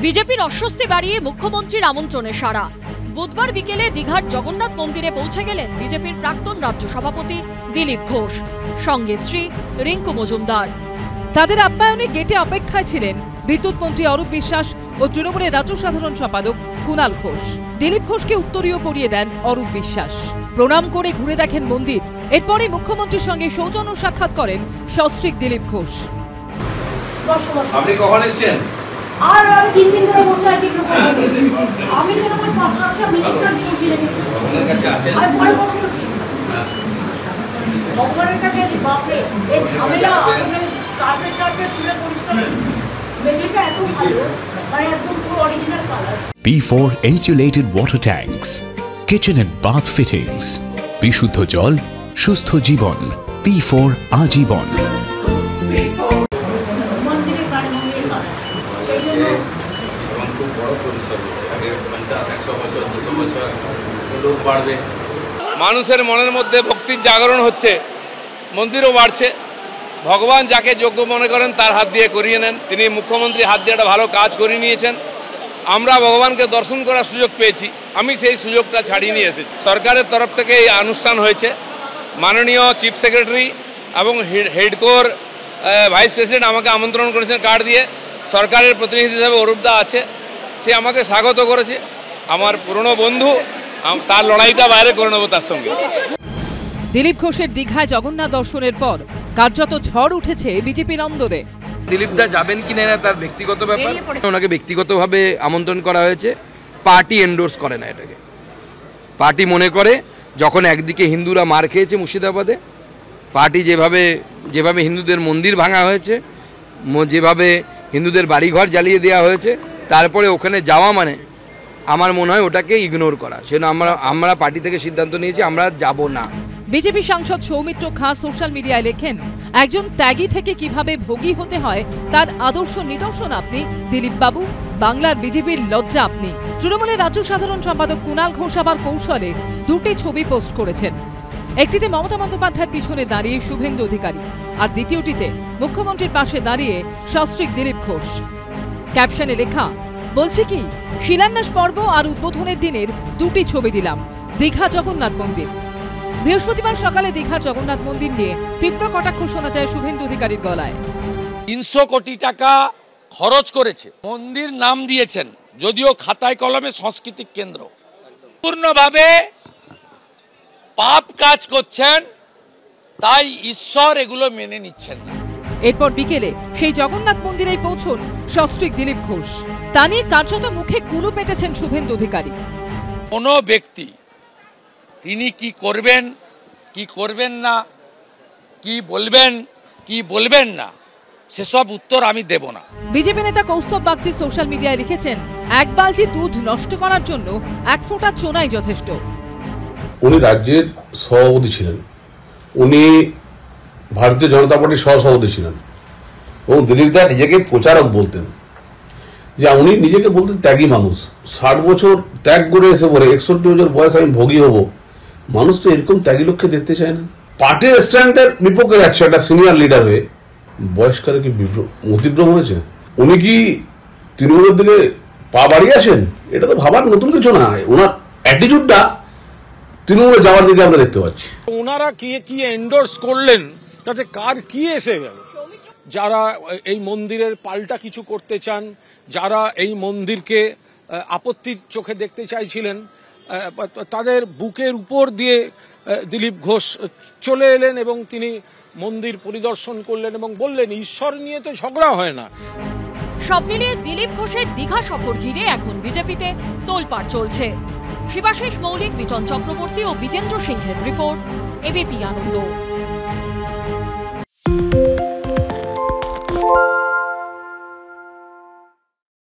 বিজেপির অস্বস্তি বাড়িয়ে মুখ্যমন্ত্রীর আমন্ত্রণে সাড়া। বুধবার বিকেলে দীঘার জগন্নাথ মন্দিরে পৌঁছে গেলেন বিজেপির প্রাক্তন রাজ্য সভাপতি দিলীপ ঘোষ, সঙ্গে শ্রী রিঙ্কু মজুমদার। তাদের আপ্যায়নে গেটে অপেক্ষায় ছিলেন বিদ্যুৎ মন্ত্রী অরূপ বিশ্বাস ও তৃণমূলের রাজ্য সাধারণ সম্পাদক কুণাল ঘোষ। দিলীপ ঘোষকে উত্তরীয় পরিয়ে দেন অরূপ বিশ্বাস। প্রণাম করে ঘুরে দেখেন মন্দির। এরপরে মুখ্যমন্ত্রীর সঙ্গে সৌজন্য সাক্ষাৎ করেন সস্ত্রীক দিলীপ ঘোষ। আপনি কখন এসেছেন? আর 3 দিন ধরে বসে আছি। আমি তো আমার 5-7টা মিনিস্টার বসে রেখেছি। আপনার কাছে আছেন? আর বড় বড় করছি। ভগবানের কাছে আছি। বাপরে এই ঝামেলা আপনি কার্পেট পুরো পরিষ্কার। মেঝেটা এত ভালো, মানে একদম পুরো original colour. P4 insulated water tanks, kitchen and bath fittings, বিশুদ্ধ জল, সুস্থ জীবন, P4 আজীবন। মানুষের মনের মধ্যে ভক্তির জাগরণ হচ্ছে, মন্দিরও বাড়ছে। ভগবান যাকে যোগ্য মনে করেন তার হাত দিয়ে করিয়ে নেন। তিনি মুখ্যমন্ত্রী হাত দিয়ে একটা ভালো কাজ করিয়ে নিয়েছেন। আমরা ভগবানকে দর্শন করার সুযোগ পেয়েছি, আমি সেই সুযোগটা ছাড়িয়ে নিয়ে এসেছি। সরকারের তরফ থেকে এই অনুষ্ঠান হয়েছে। মাননীয় চিফ সেক্রেটারি এবং হেডকোর ভাইস প্রেসিডেন্ট আমাকে আমন্ত্রণ করেছেন কার্ড দিয়ে। সরকারের প্রতিনিধি হিসেবে অরূপদা আছে, সে আমাকে স্বাগত করেছে। আমার পুরনো বন্ধু, তার লড়াইটা বাইরে করে নেবো তার সঙ্গে। দিলীপ ঘোষের দীঘায় জগন্নাথ দর্শনের পর কার্যত ঝড় উঠেছে বিজেপির অন্দরে। দিলীপদা যাবেন কিনা না তার ব্যক্তিগত ব্যাপার। ওনাকে ব্যক্তিগতভাবে আমন্ত্রণ করা হয়েছে, পার্টি এন্ডোর্স করে না এটাকে। পার্টি মনে করে যখন একদিকে হিন্দুরা মার খেয়েছে মুর্শিদাবাদে, পার্টি যেভাবে হিন্দুদের মন্দির ভাঙা হয়েছে, যেভাবে হিন্দুদের বাড়িঘর জ্বালিয়ে দেওয়া হয়েছে, তারপরে ওখানে যাওয়া মানে আমার মনে হয় ওটাকে ইগনোর করা। সেজন্য আমরা পার্টি থেকে সিদ্ধান্ত নিয়েছি আমরা যাব না। বিজেপি সাংসদ সৌমিত্র খাঁ সোশ্যাল মিডিয়ায় লেখেন, একজন ত্যাগী থেকে কিভাবে ভোগী হতে হয় তার আদর্শ নিদর্শন আপনি দিলীপ বাবু, বাংলার বিজেপির লজ্জা আপনি। তৃণমূলের রাজ্য সাধারণ সম্পাদক কুণাল ঘোষ আবার কৌশলে দুটি ছবি পোস্ট করেছেন। একটিতে মমতা বন্দ্যোপাধ্যায়ের পিছনে দাঁড়িয়ে শুভেন্দু অধিকারী, আর দ্বিতীয়টিতে মুখ্যমন্ত্রীর পাশে দাঁড়িয়ে সস্ত্রীক দিলীপ ঘোষ। ক্যাপশনে লেখা, বলছি কি, শিলান্যাস পর্ব আর উদ্বোধনের দিনের দুটি ছবি দিলাম। দীঘা জগন্নাথ মন্দির। বৃহস্পতিবার সকালে দীঘার জগন্নাথ মন্দির নিয়ে তীব্র কটাক্ষ শোনা যায় শুভেন্দু অধিকারীর গলায়। 300 কোটি টাকা খরচ করেছে, মন্দির নাম দিয়েছেন, যদিও খাতায় কলমে সাংস্কৃতিক কেন্দ্র। পূর্ণভাবে পাপ কাজ করছেন, তাই ঈশ্বর এগুলো মেনে নিচ্ছেন না। এরপর বিকেলে সেই জগন্নাথ মন্দিরেই পৌঁছন সস্ত্রীক দিলীপ ঘোষ। তা নিয়ে কার্যত মুখে কুলু পেটেছেন শুভেন্দু অধিকারী। কোনো ব্যক্তি তিনি কি করবেন, কি করবেন না, কি বলবেন না, সেসব উত্তর আমি দেব না। বিজেপি নেতা কৌস্তব বাগচি সোশ্যাল মিডিয়ায় লিখেছেন, এক বালতি দুধ নষ্ট করার জন্য এক ফোঁটা চোনাই যথেষ্ট। উনি রাজ্যের সভাপতি ছিলেন, উনি ভারতীয় জনতা পার্টির সহসভাপতি ছিলেন এবং দিলীপদা নিজেকে প্রচারক বলতেন, যে উনি নিজেকে বলতেন ত্যাগী মানুষ। 60 বছর ত্যাগ করে এসে বলে 61 বছর বয়স আমি ভোগী হব। মানুষ তো এরকম ত্যাগী লোককে দেখতে চায় না। পার্টির স্ট্যান্ডের বিপক্ষে যাচ্ছে একটা সিনিয়র লিডার হয়ে, বয়স্কারে কি মতিভ্রম হয়েছে? উনি কি তৃণমূলের দিকে পা বাড়িয়ে আছেন? এটা তো ভাবার নতুন কিছু না। ওনার অ্যাটিটিউডটা তৃণমূলে যাওয়ার দিকে আমরা দেখতে পাচ্ছি। ওনারা কি এন্ডোর্স করলেন তাতে কার কি এসে গেল? যারা এই মন্দিরের পাল্টা কিছু করতে চান, যারা এই মন্দিরকে আপত্তির চোখে দেখতে চাইছিলেন, তাদের বুকের উপর দিয়ে দিলীপ ঘোষ চলে এলেন এবং তিনি মন্দির পরিদর্শন করলেন এবং বললেন ঈশ্বর নিয়ে তো ঝগড়া হয় না। সব মিলিয়ে দিলীপ ঘোষের দীঘা সফর ঘিরে এখন বিজেপিতে তোলপাড় চলছে। শিবাশিস মৌলিক, বিজন চক্রবর্তী ও বিজেন্দ্র সিংহের রিপোর্ট, এবিপি আনন্দ।